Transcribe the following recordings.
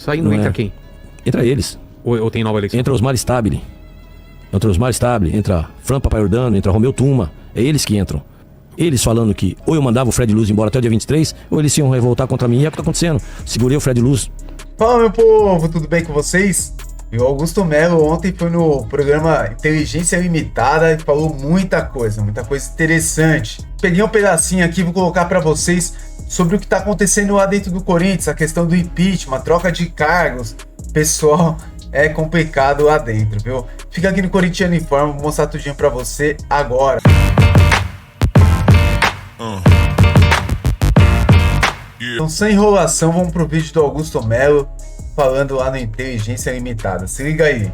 Saindo, entra quem? Entra eles. Ou tem nova eleição? Entra Osmar Stabile. Entra Fran Papaiordano, entra Romeu Tuma. É eles que entram. Eles falando que ou eu mandava o Fred Luz embora até o dia 23, ou eles iam revoltar contra mim. E é o que tá acontecendo. Segurei o Fred Luz. Fala, meu povo, tudo bem com vocês? E o Augusto Melo ontem foi no programa Inteligência Limitada e falou muita coisa interessante. Peguei um pedacinho aqui, vou colocar para vocês sobre o que tá acontecendo lá dentro do Corinthians, a questão do impeachment, a troca de cargos. Pessoal, é complicado lá dentro, viu? Fica aqui no Corinthians Informa, vou mostrar tudinho pra você agora. Então, sem enrolação, vamos pro vídeo do Augusto Melo falando lá no Inteligência Limitada. Se liga aí.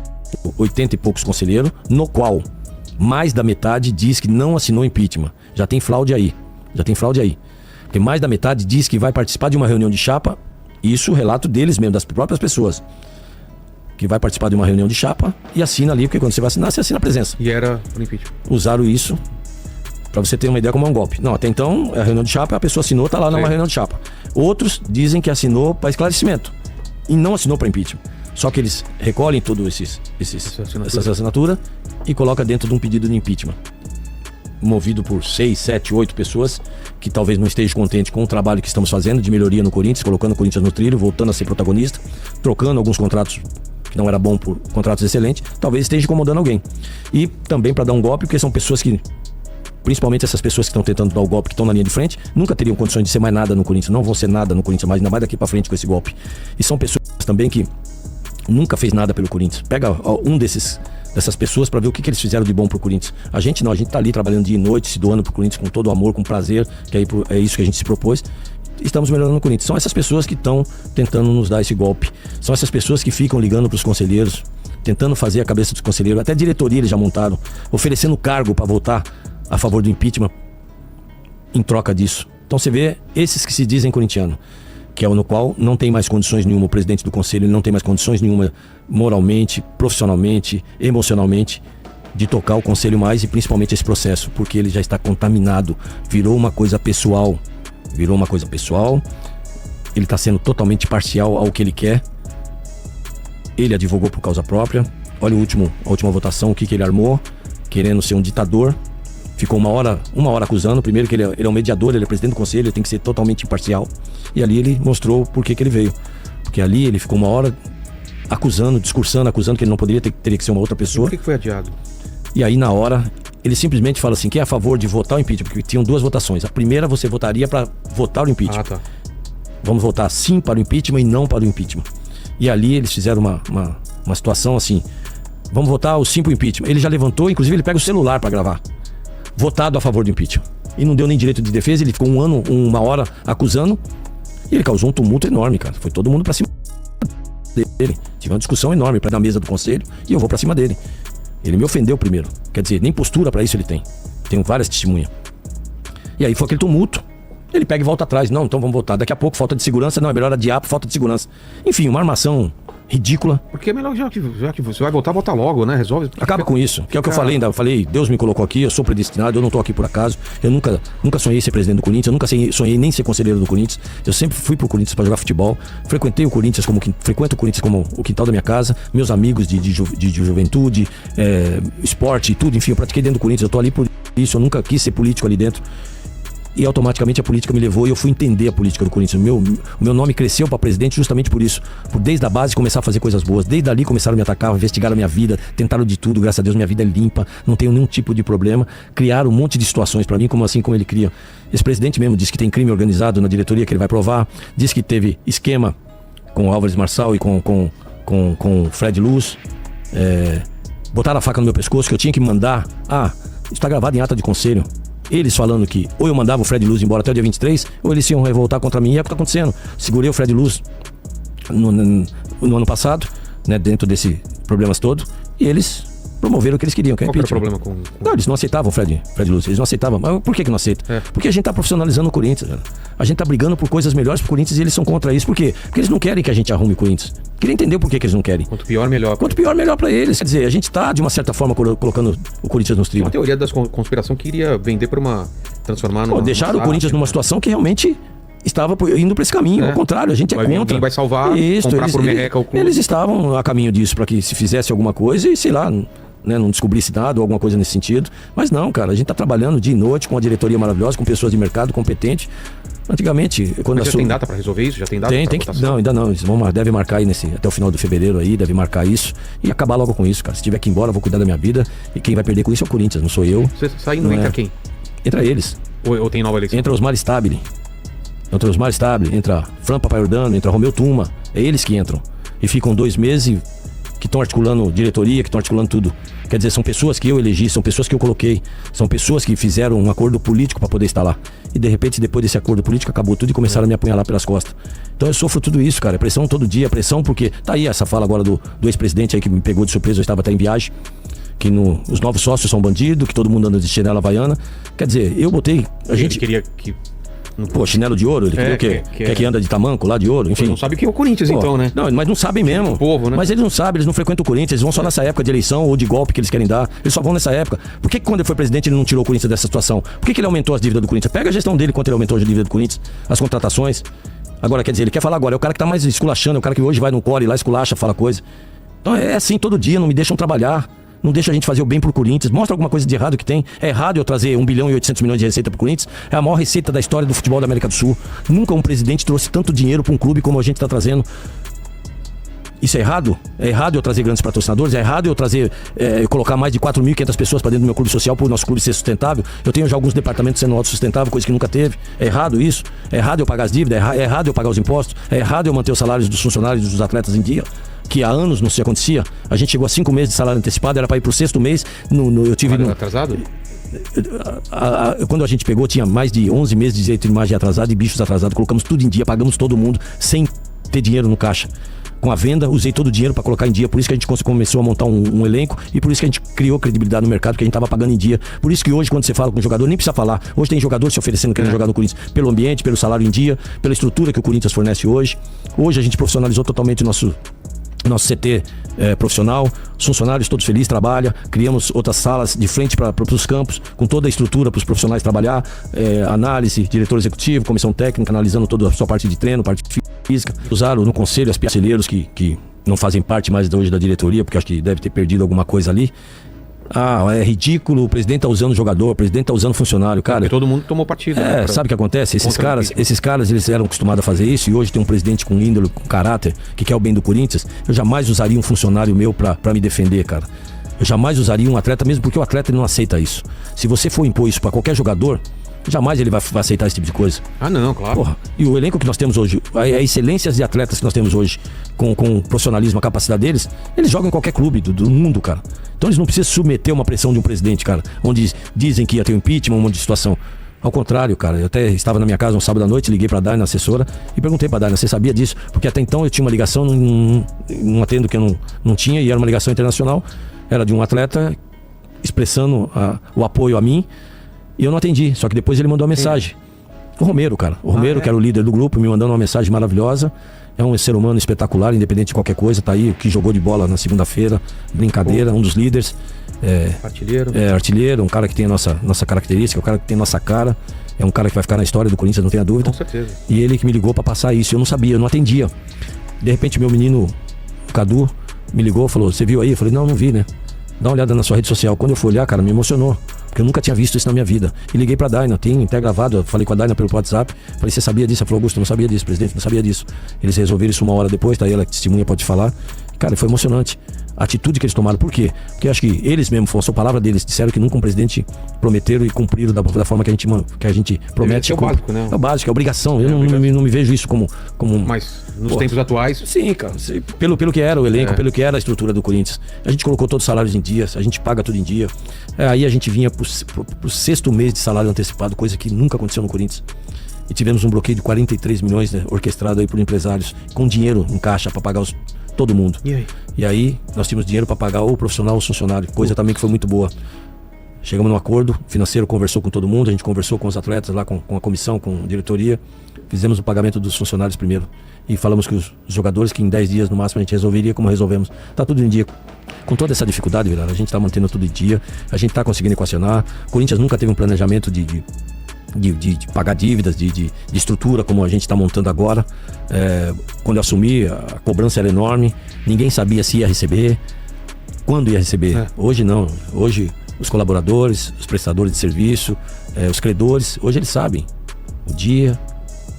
80 e poucos conselheiros, no qual mais da metade diz que não assinou impeachment. Já tem fraude aí. Porque mais da metade diz que vai participar de uma reunião de chapa. Isso, relato deles mesmo, das próprias pessoas. Que vai participar de uma reunião de chapa e assina ali, porque quando você vai assinar, você assina a presença. E era o impeachment. Usaram isso pra você ter uma ideia como é um golpe. Não, até então, a reunião de chapa, a pessoa assinou, tá lá numa reunião de chapa. Outros dizem que assinou para esclarecimento e não assinou para impeachment. Só que eles recolhem todas essas assinaturas e colocam dentro de um pedido de impeachment. Movido por 6, 7, 8 pessoas que talvez não estejam contentes com o trabalho que estamos fazendo de melhoria no Corinthians, colocando o Corinthians no trilho, voltando a ser protagonista, trocando alguns contratos que não era bom por contratos excelentes, talvez esteja incomodando alguém. E também para dar um golpe, porque são pessoas que, principalmente essas pessoas que estão tentando dar o golpe, que estão na linha de frente, nunca teriam condições de ser mais nada no Corinthians, não vão ser nada no Corinthians mais, ainda mais daqui para frente com esse golpe. E são pessoas também que nunca fez nada pelo Corinthians. Pega um dessas pessoas para ver o que eles fizeram de bom pro Corinthians. A gente não, a gente tá ali trabalhando dia e noite, se doando pro Corinthians com todo o amor, com prazer, que é isso que a gente se propôs. Estamos melhorando o Corinthians. São essas pessoas que estão tentando nos dar esse golpe. São essas pessoas que ficam ligando pros conselheiros, tentando fazer a cabeça dos conselheiros, até diretoria eles já montaram, oferecendo cargo para votar a favor do impeachment em troca disso. Então você vê esses que se dizem corintiano, que é o no qual não tem mais condições nenhuma, o presidente do conselho ele não tem mais condições nenhuma moralmente, profissionalmente, emocionalmente de tocar o conselho mais e principalmente esse processo, porque ele já está contaminado, virou uma coisa pessoal, ele está sendo totalmente parcial ao que ele quer, ele advogou por causa própria, olha a última votação, o que ele armou, querendo ser um ditador. Ficou uma hora acusando, primeiro que ele é um mediador, ele é presidente do conselho, ele tem que ser totalmente imparcial. E ali ele mostrou por que ele veio. Porque ali ele ficou uma hora acusando que ele não poderia teria que ser uma outra pessoa. E por que foi adiado? E aí na hora, ele simplesmente fala assim, que é a favor de votar o impeachment, porque tinham duas votações. A primeira você votaria para votar o impeachment. Tá. Vamos votar sim para o impeachment e não para o impeachment. E ali eles fizeram uma situação assim, vamos votar o sim para o impeachment. Ele já levantou, inclusive ele pega o celular para gravar. Votado a favor do impeachment. E não deu nem direito de defesa, ele ficou uma hora acusando, e ele causou um tumulto enorme, cara. Foi todo mundo pra cima dele. Tive uma discussão enorme na mesa do conselho, e eu vou pra cima dele. Ele me ofendeu primeiro. Quer dizer, nem postura pra isso ele tem. Tenho várias testemunhas. E aí foi aquele tumulto. Ele pega e volta atrás. Não, então vamos votar. Daqui a pouco, falta de segurança. Não, é melhor adiar por falta de segurança. Enfim, uma armação ridícula. Porque é melhor já que você vai votar, vota logo, né? Resolve. Acaba com isso. Que é o que eu falei ainda. Eu falei, Deus me colocou aqui, eu sou predestinado, eu não tô aqui por acaso. Eu nunca sonhei ser presidente do Corinthians, eu nunca sonhei nem ser conselheiro do Corinthians. Eu sempre fui pro Corinthians para jogar futebol. Frequento o Corinthians como o quintal da minha casa. Meus amigos de juventude, esporte e tudo, enfim, eu pratiquei dentro do Corinthians. Eu tô ali por isso, eu nunca quis ser político ali dentro. E automaticamente a política me levou e eu fui entender a política do Corinthians. O meu nome cresceu para presidente justamente por isso. Por desde a base começar a fazer coisas boas. Desde ali começaram a me atacar, investigaram a minha vida, tentaram de tudo. Graças a Deus minha vida é limpa, não tenho nenhum tipo de problema. Criaram um monte de situações para mim, como ele cria. Esse presidente mesmo disse que tem crime organizado na diretoria que ele vai provar. Disse que teve esquema com o Álvares Marçal e com o Fred Luz. Botaram a faca no meu pescoço que eu tinha que mandar. Isso está gravado em ata de conselho. Eles falando que ou eu mandava o Fred Luz embora até o dia 23, ou eles iam revoltar contra mim. E é o que tá acontecendo. Segurei o Fred Luz no ano passado, né, dentro desse problemas todo, e eles promoveram o que eles queriam. Qual era o problema com... Não, eles não aceitavam o Fred Luz, eles não aceitavam. Mas por que não aceitam? Porque a gente tá profissionalizando o Corinthians, velho. A gente tá brigando por coisas melhores pro Corinthians e eles são contra isso. Por quê? Porque eles não querem que a gente arrume o Corinthians. Queria entender por que eles não querem. Quanto pior, melhor. Quanto pior, melhor pra eles. Quer dizer, a gente tá, de uma certa forma, colocando o Corinthians nos trilhos. Uma teoria da conspiração que iria vender pra transformar numa... Deixaram o Corinthians numa situação que realmente estava indo para esse caminho. Ao contrário, a gente é Vai vir contra. alguém vai salvar, comprar por merreca o clube. Eles estavam a caminho disso, para que se fizesse alguma coisa e, sei lá, né, não descobrisse nada ou alguma coisa nesse sentido. Mas não, cara, a gente tá trabalhando dia e noite com uma diretoria maravilhosa, com pessoas de mercado competentes. Antigamente, quando Mas já tem data pra resolver isso? Já tem data pra tem que, votação? não, ainda não. Eles devem marcar aí até o final de fevereiro aí, deve marcar isso e acabar logo com isso, cara. Se tiver que ir embora, eu vou cuidar da minha vida e quem vai perder com isso é o Corinthians, não sou eu. Você saindo, Não entra é. quem? Entra eles. Ou tem nova eleição? Entra Osmar Stabile. Entra Fran Papaiordano, entra Romeu Tuma. É eles que entram. E ficam 2 meses que estão articulando diretoria, que estão articulando tudo. Quer dizer, são pessoas que eu elegi, são pessoas que eu coloquei, são pessoas que fizeram um acordo político para poder estar lá. E de repente, depois desse acordo político, acabou tudo e começaram a me apunhalar pelas costas. Então eu sofro tudo isso, cara. É pressão todo dia, pressão porque... Tá aí essa fala agora do ex-presidente aí que me pegou de surpresa, eu estava até em viagem. Que os novos sócios são bandidos, que todo mundo anda de chinela havaiana. Quer dizer, eu botei... Ele queria que... Pô, chinelo de ouro? Ele queria o quê? Quer que anda de tamanco lá de ouro? Enfim. Ele não sabe quem é o Corinthians, Pô, então, né? Não, mas não sabem mesmo. O povo, né? Mas eles não sabem, eles não frequentam o Corinthians, eles vão só nessa época de eleição ou de golpe que eles querem dar. Eles só vão nessa época. Por que quando ele foi presidente ele não tirou o Corinthians dessa situação? Por que ele aumentou as dívidas do Corinthians? Pega a gestão dele quanto ele aumentou as dívidas do Corinthians, as contratações. Agora, quer dizer, ele quer falar agora, é o cara que tá mais esculachando, é o cara que hoje vai no core lá, esculacha, fala coisa. Então é assim todo dia, não me deixam trabalhar. Não deixa a gente fazer o bem pro Corinthians. Mostra alguma coisa de errado que tem. É errado eu trazer 1 bilhão e 800 milhões de receita pro Corinthians. É a maior receita da história do futebol da América do Sul. Nunca um presidente trouxe tanto dinheiro pra um clube como a gente tá trazendo. Isso é errado? É errado eu trazer grandes patrocinadores? É errado eu trazer, eu colocar mais de 4.500 pessoas para dentro do meu clube social para o nosso clube ser sustentável? Eu tenho já alguns departamentos sendo autossustentável, coisa que nunca teve. É errado isso? É errado eu pagar as dívidas? É errado eu pagar os impostos? É errado eu manter os salários dos funcionários e dos atletas em dia? Que há anos não se acontecia. A gente chegou a 5 meses de salário antecipado, era para ir pro 6º mês. Eu tive atrasado? Quando a gente pegou, tinha mais de 11 meses de direito de imagem atrasado e bichos atrasados. Colocamos tudo em dia, pagamos todo mundo sem ter dinheiro no caixa. Com a venda, usei todo o dinheiro para colocar em dia. Por isso que a gente começou a montar um elenco e por isso que a gente criou credibilidade no mercado, porque a gente estava pagando em dia. Por isso que hoje, quando você fala com o jogador, nem precisa falar. Hoje tem jogador se oferecendo querendo jogar no Corinthians pelo ambiente, pelo salário em dia, pela estrutura que o Corinthians fornece hoje. Hoje a gente profissionalizou totalmente o nosso CT profissional, os funcionários todos felizes, trabalham, criamos outras salas de frente para os campos, com toda a estrutura para os profissionais trabalhar, análise, diretor executivo, comissão técnica, analisando toda a sua parte de treino, parte física. Usaram no conselho as parceiros que não fazem parte mais hoje da diretoria, porque acho que deve ter perdido alguma coisa ali. É ridículo, o presidente tá usando jogador, o presidente tá usando funcionário, cara. Porque todo mundo tomou partido. Né, sabe o que acontece? Esses caras, eles eram acostumados a fazer isso e hoje tem um presidente com índole, com caráter, que quer o bem do Corinthians. Eu jamais usaria um funcionário meu pra me defender, cara. Eu jamais usaria um atleta, mesmo porque o atleta ele não aceita isso. Se você for impor isso pra qualquer jogador, jamais ele vai aceitar esse tipo de coisa. Ah, não, claro. Porra, e o elenco que nós temos hoje, a excelência de atletas que nós temos hoje, com o profissionalismo, a capacidade deles, eles jogam em qualquer clube do mundo, cara. Então eles não precisam submeter uma pressão de um presidente, cara, onde dizem que ia ter um impeachment, um monte de situação. Ao contrário, cara, eu até estava na minha casa um sábado à noite, liguei pra Daina, assessora, e perguntei pra Daina, você sabia disso? Porque até então eu tinha uma ligação, não atendo que eu não tinha, e era uma ligação internacional, era de um atleta expressando o apoio a mim, e eu não atendi, só que depois ele mandou uma mensagem. O Romero, cara. O Romero, que era o líder do grupo, me mandando uma mensagem maravilhosa. É um ser humano espetacular, independente de qualquer coisa. Tá aí, que jogou de bola na segunda-feira. Brincadeira, um dos líderes. Artilheiro, um cara que tem a nossa característica, um cara que tem a nossa cara. É um cara que vai ficar na história do Corinthians, não tenha dúvida. Com certeza. E ele que me ligou pra passar isso. Eu não sabia, eu não atendia. De repente, meu menino, o Cadu, me ligou, falou, você viu aí? Eu falei, não vi, né? Dá uma olhada na sua rede social. Quando eu fui olhar, cara, me emocionou. Porque eu nunca tinha visto isso na minha vida. E liguei pra Daina, tem até gravado, eu falei com a Daina pelo WhatsApp. Falei, você sabia disso? Ela falou, Augusto, eu não sabia disso, presidente, não sabia disso. Eles resolveram isso 1 hora depois, tá aí, ela testemunha, pode falar. Cara, foi emocionante. A atitude que eles tomaram. Por quê? Porque eu acho que eles mesmos, foi a palavra deles, disseram que nunca um presidente prometeram e cumpriram da forma que a gente promete. É o básico, né? É o básico, é obrigação. Eu não me vejo isso como... Mas nos tempos atuais... Sim, cara. Pelo que era o elenco, pelo que era a estrutura do Corinthians. A gente colocou todos os salários em dia, a gente paga tudo em dia. Aí a gente vinha pro 6º mês de salário antecipado, coisa que nunca aconteceu no Corinthians. E tivemos um bloqueio de 43 milhões, né, orquestrado aí por empresários, com dinheiro em caixa para pagar todo mundo. E aí nós tínhamos dinheiro para pagar o profissional ou o funcionário, coisa também que foi muito boa. Chegamos num acordo, o financeiro conversou com todo mundo, a gente conversou com os atletas lá, com a comissão, com a diretoria. Fizemos o pagamento dos funcionários primeiro. E falamos que os jogadores, que em 10 dias no máximo a gente resolveria, como resolvemos. Tá tudo em dia. Com toda essa dificuldade, Vilar, a gente tá mantendo tudo em dia, a gente tá conseguindo equacionar. O Corinthians nunca teve um planejamento de de pagar dívidas, de estrutura, como a gente está montando agora. Quando eu assumi, a cobrança era enorme, ninguém sabia se ia receber, quando ia receber. Hoje não, hoje os colaboradores, os prestadores de serviço, os credores, hoje eles sabem o dia,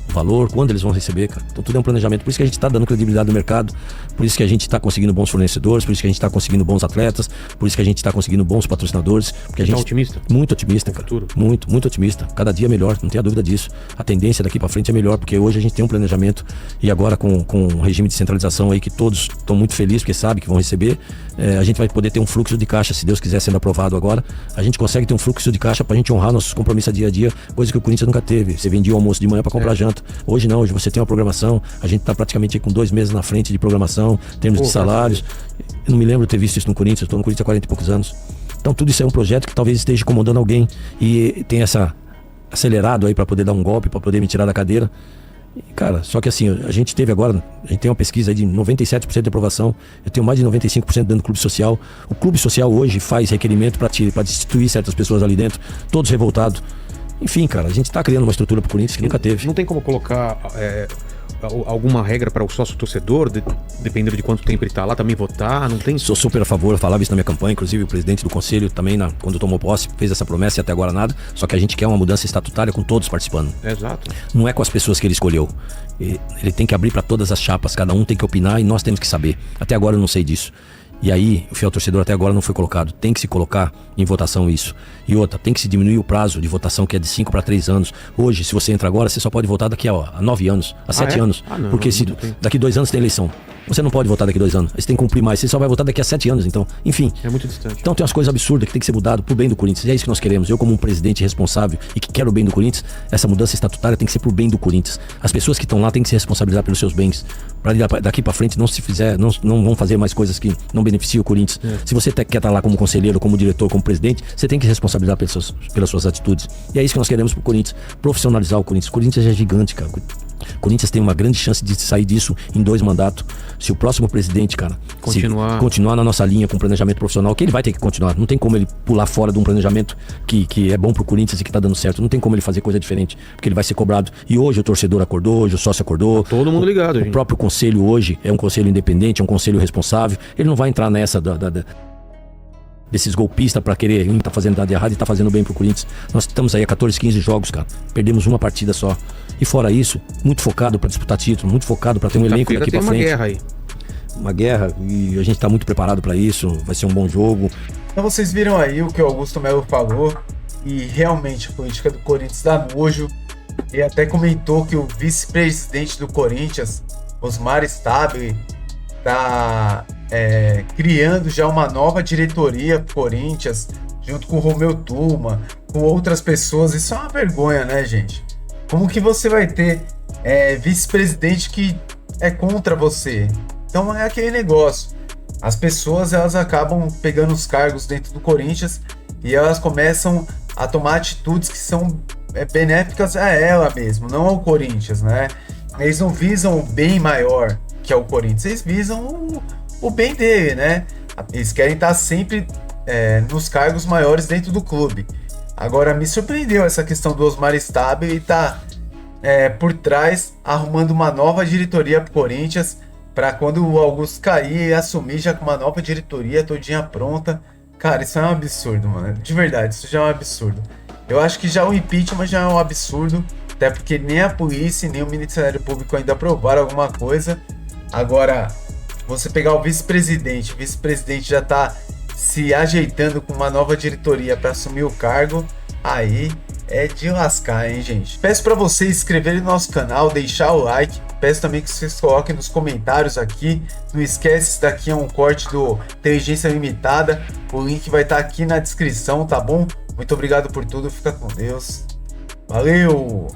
o valor, quando eles vão receber, cara. Então tudo é um planejamento, por isso que a gente está dando credibilidade no mercado, por isso que a gente está conseguindo bons fornecedores, por isso que a gente está conseguindo bons atletas, por isso que a gente está conseguindo bons patrocinadores, porque a gente tá otimista? Muito otimista, cara. Futuro. Muito otimista. Cada dia melhor, não tenha dúvida disso. A tendência daqui para frente é melhor, porque hoje a gente tem um planejamento e agora com o regime de centralização aí que todos estão muito felizes porque sabem que vão receber, a gente vai poder ter um fluxo de caixa, se Deus quiser, sendo aprovado agora. A gente consegue ter um fluxo de caixa pra gente honrar nossos compromissos dia a dia, coisa que o Corinthians nunca teve. Você vendia o almoço de manhã para comprar janta. Hoje não, hoje você tem uma programação, a gente tá praticamente com 2 meses na frente de programação, em termos de salários. Eu não me lembro de ter visto isso no Corinthians, eu tô no Corinthians há 40 e poucos anos. Então tudo isso é um projeto que talvez esteja incomodando alguém e tem essa acelerado aí para poder dar um golpe, para poder me tirar da cadeira. E, cara, só que assim, a gente tem uma pesquisa aí de 97% de aprovação, eu tenho mais de 95% dentro do clube social. O clube social hoje faz requerimento para destituir certas pessoas ali dentro, todos revoltados. Enfim, cara, a gente tá criando uma estrutura pro Corinthians que nunca teve. Não tem como colocar alguma regra para o sócio-torcedor, dependendo de quanto tempo ele tá lá, também votar? Não tem? Sou super a favor, eu falava isso na minha campanha, inclusive o presidente do conselho também, quando tomou posse, fez essa promessa e até agora nada. Só que a gente quer uma mudança estatutária com todos participando. Exato. Não é com as pessoas que ele escolheu. Ele tem que abrir para todas as chapas, cada um tem que opinar e nós temos que saber. Até agora eu não sei disso. E aí, o fiel torcedor até agora não foi colocado. Tem que se colocar em votação isso. E outra, tem que se diminuir o prazo de votação, que é de 5 para 3 anos. Hoje, se você entra agora, você só pode votar daqui a 9 anos, a 7 anos. Não, porque se daqui 2 anos tem eleição. Você não pode votar daqui 2 anos. Aí você tem que cumprir mais. Você só vai votar daqui a 7 anos, então. Enfim. É muito distante. Então tem umas coisas absurdas que tem que ser mudado pro bem do Corinthians. E é isso que nós queremos. Eu, como um presidente responsável e que quero o bem do Corinthians, essa mudança estatutária tem que ser pro bem do Corinthians. As pessoas que estão lá têm que se responsabilizar pelos seus bens. Para daqui para frente não vão fazer mais coisas que não beneficiam o Corinthians. Se você quer estar lá como conselheiro, como diretor, como presidente, você tem que responsabilizar pelas suas atitudes. E é isso que nós queremos pro Corinthians. Profissionalizar o Corinthians. O Corinthians é gigante, cara. O Corinthians tem uma grande chance de sair disso em 2 mandatos. Se o próximo presidente, cara, continuar na nossa linha com planejamento profissional, que ele vai ter que continuar. Não tem como ele pular fora de um planejamento que é bom pro Corinthians e que tá dando certo. Não tem como ele fazer coisa diferente, porque ele vai ser cobrado. E hoje o torcedor acordou, hoje o sócio acordou. Todo mundo ligado, gente. O próprio conselho hoje é um conselho independente, é um conselho responsável. Ele não vai entrar nessa desses golpistas pra querer tá fazendo nada de errado e tá fazendo bem pro Corinthians. Nós estamos aí a 14, 15 jogos, cara. Perdemos uma partida só. E fora isso, muito focado pra disputar título, muito focado pra ter um elenco daqui pra frente. Tem uma guerra aí. Uma guerra, e a gente tá muito preparado pra isso. Vai ser um bom jogo. Então vocês viram aí o que o Augusto Melo falou. E realmente a política do Corinthians dá nojo. Ele até comentou que o vice-presidente do Corinthians, Osmar Stabile, tá criando já uma nova diretoria pro Corinthians, junto com o Romeu Tuma, com outras pessoas. Isso é uma vergonha, né, gente? Como que você vai ter vice-presidente que é contra você? Então é aquele negócio. As pessoas, elas acabam pegando os cargos dentro do Corinthians e elas começam a tomar atitudes que são benéficas a ela mesmo, não ao Corinthians, né? Eles não visam o bem maior que é o Corinthians, eles visam o bem dele, né? Eles querem estar sempre nos cargos maiores dentro do clube. Agora, me surpreendeu essa questão do Osmar Stabile e tá por trás arrumando uma nova diretoria pro Corinthians, para quando o Augusto cair e assumir já com uma nova diretoria todinha pronta. Cara, isso é um absurdo, mano. De verdade, isso já é um absurdo. Eu acho que já o impeachment já é um absurdo, até porque nem a polícia nem o Ministério Público ainda aprovaram alguma coisa. Agora, você pegar o vice-presidente já tá se ajeitando com uma nova diretoria para assumir o cargo, aí é de lascar, hein, gente? Peço para vocês se inscreverem no nosso canal, deixar o like. Peço também que vocês coloquem nos comentários aqui. Não esquece, isso daqui é um corte do Inteligência Limitada. O link vai estar aqui na descrição, tá bom? Muito obrigado por tudo, fica com Deus. Valeu!